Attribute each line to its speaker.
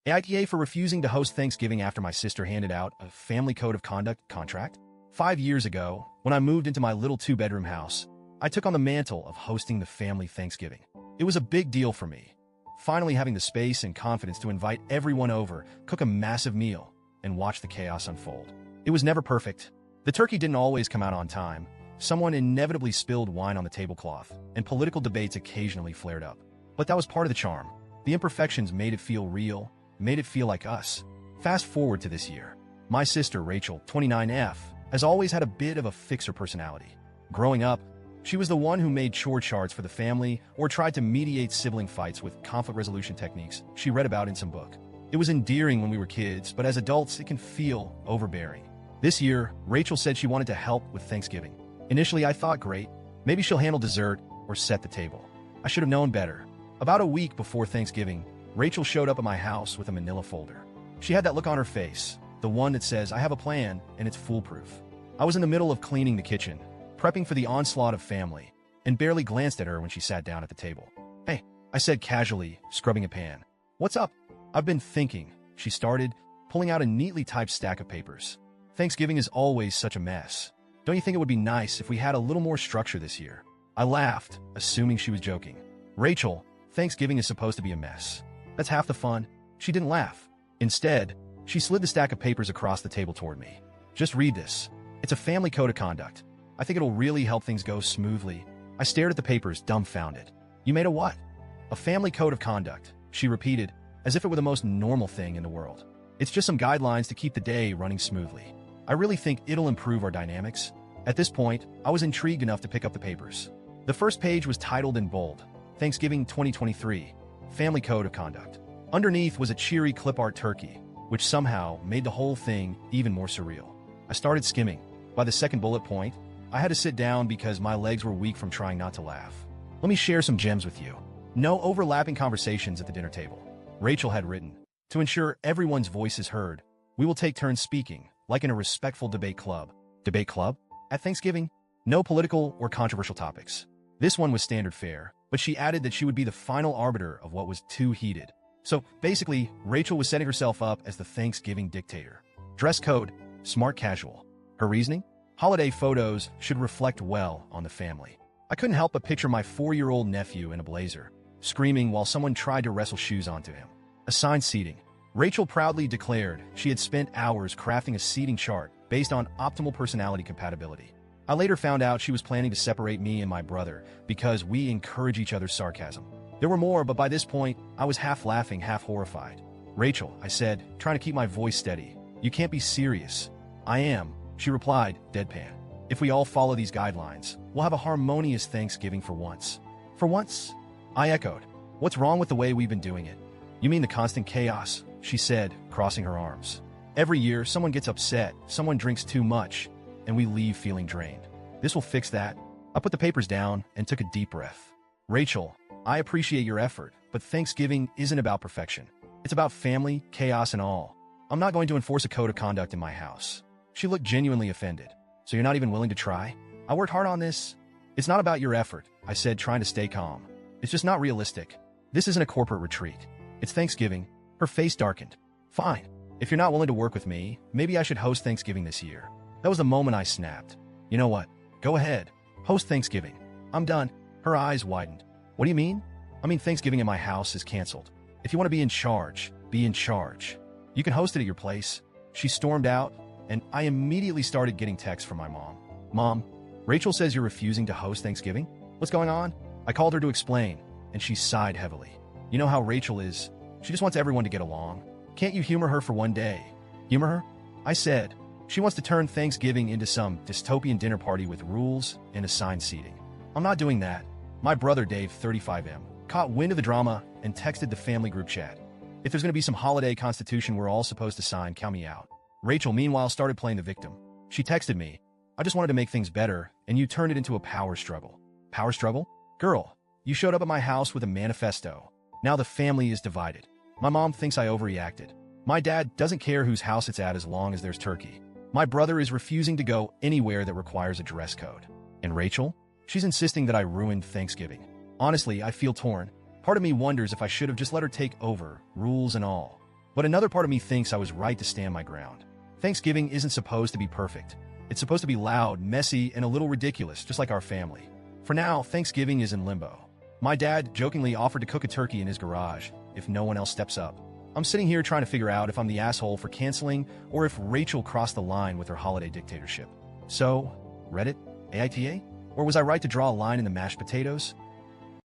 Speaker 1: AITA for refusing to host Thanksgiving after my sister handed out a family code of conduct contract. 5 years ago, when I moved into my little two-bedroom house, I took on the mantle of hosting the family Thanksgiving. It was a big deal for me, finally having the space and confidence to invite everyone over, cook a massive meal, and watch the chaos unfold. It was never perfect. The turkey didn't always come out on time. Someone inevitably spilled wine on the tablecloth, and political debates occasionally flared up. But that was part of the charm. The imperfections made it feel real, made it feel like us. Fast forward to this year. My sister, Rachel, 29F, has always had a bit of a fixer personality. Growing up, she was the one who made chore charts for the family or tried to mediate sibling fights with conflict resolution techniques she read about in some book. It was endearing when we were kids, but as adults, it can feel overbearing. This year, Rachel said she wanted to help with Thanksgiving. Initially, I thought, great, maybe she'll handle dessert or set the table. I should have known better. About a week before Thanksgiving, Rachel showed up at my house with a manila folder. She had that look on her face, the one that says, I have a plan, and it's foolproof. I was in the middle of cleaning the kitchen, prepping for the onslaught of family, and barely glanced at her when she sat down at the table. Hey, I said casually, scrubbing a pan. What's up? I've been thinking, she started, pulling out a neatly typed stack of papers. Thanksgiving is always such a mess. Don't you think it would be nice if we had a little more structure this year? I laughed, assuming she was joking. Rachel, Thanksgiving is supposed to be a mess. That's half the fun. She didn't laugh. Instead, she slid the stack of papers across the table toward me. Just read this. It's a family code of conduct. I think it'll really help things go smoothly. I stared at the papers, dumbfounded. You made a what? A family code of conduct, she repeated, as if it were the most normal thing in the world. It's just some guidelines to keep the day running smoothly. I really think it'll improve our dynamics. At this point, I was intrigued enough to pick up the papers. The first page was titled in bold, Thanksgiving 2023, Family Code of Conduct. Underneath was a cheery clip art turkey, which somehow made the whole thing even more surreal. I started skimming. By the second bullet point, I had to sit down because my legs were weak from trying not to laugh. Let me share some gems with you. No overlapping conversations at the dinner table. Rachel had written, to ensure everyone's voice is heard, we will take turns speaking, like in a respectful debate club. Debate club? At Thanksgiving? No political or controversial topics. This one was standard fare, but she added that she would be the final arbiter of what was too heated. So basically, Rachel was setting herself up as the Thanksgiving dictator. Dress code, smart casual. Her reasoning? Holiday photos should reflect well on the family. I couldn't help but picture my 4-year-old nephew in a blazer, screaming while someone tried to wrestle shoes onto him. Assigned seating. Rachel proudly declared she had spent hours crafting a seating chart based on optimal personality compatibility. I later found out she was planning to separate me and my brother because we encourage each other's sarcasm. There were more, but by this point, I was half laughing, half horrified. Rachel, I said, trying to keep my voice steady. You can't be serious. I am, she replied, deadpan. If we all follow these guidelines, we'll have a harmonious Thanksgiving for once. For once? I echoed. What's wrong with the way we've been doing it? You mean the constant chaos, she said, crossing her arms. Every year, someone gets upset, someone drinks too much, and we leave feeling drained. This will fix that. I put the papers down and took a deep breath. Rachel, I appreciate your effort, but Thanksgiving isn't about perfection. It's about family, chaos, and all. I'm not going to enforce a code of conduct in my house. She looked genuinely offended. So you're not even willing to try? I worked hard on this. It's not about your effort, I said, trying to stay calm. It's just not realistic. This isn't a corporate retreat. It's Thanksgiving. Her face darkened. Fine. If you're not willing to work with me, maybe I should host Thanksgiving this year. That was the moment I snapped. You know what? Go ahead. Host Thanksgiving. I'm done. Her eyes widened. What do you mean? I mean Thanksgiving in my house is canceled. If you want to be in charge, be in charge. You can host it at your place. She stormed out, and I immediately started getting texts from my mom. Mom, Rachel says you're refusing to host Thanksgiving? What's going on? I called her to explain, and she sighed heavily. You know how Rachel is. She just wants everyone to get along. Can't you humor her for one day? Humor her? I said. She wants to turn Thanksgiving into some dystopian dinner party with rules and assigned seating. I'm not doing that. My brother Dave, 35M, caught wind of the drama and texted the family group chat. If there's going to be some holiday constitution we're all supposed to sign, count me out. Rachel, meanwhile, started playing the victim. She texted me, I just wanted to make things better, and you turned it into a power struggle. Power struggle? Girl, you showed up at my house with a manifesto. Now the family is divided. My mom thinks I overreacted. My dad doesn't care whose house it's at as long as there's turkey. My brother is refusing to go anywhere that requires a dress code. And Rachel? She's insisting that I ruined Thanksgiving. Honestly, I feel torn. Part of me wonders if I should have just let her take over, rules and all. But another part of me thinks I was right to stand my ground. Thanksgiving isn't supposed to be perfect. It's supposed to be loud, messy, and a little ridiculous, just like our family. For now, Thanksgiving is in limbo. My dad jokingly offered to cook a turkey in his garage if no one else steps up. I'm sitting here trying to figure out if I'm the asshole for canceling or if Rachel crossed the line with her holiday dictatorship. So, Reddit? AITA? Or was I right to draw a line in the mashed potatoes?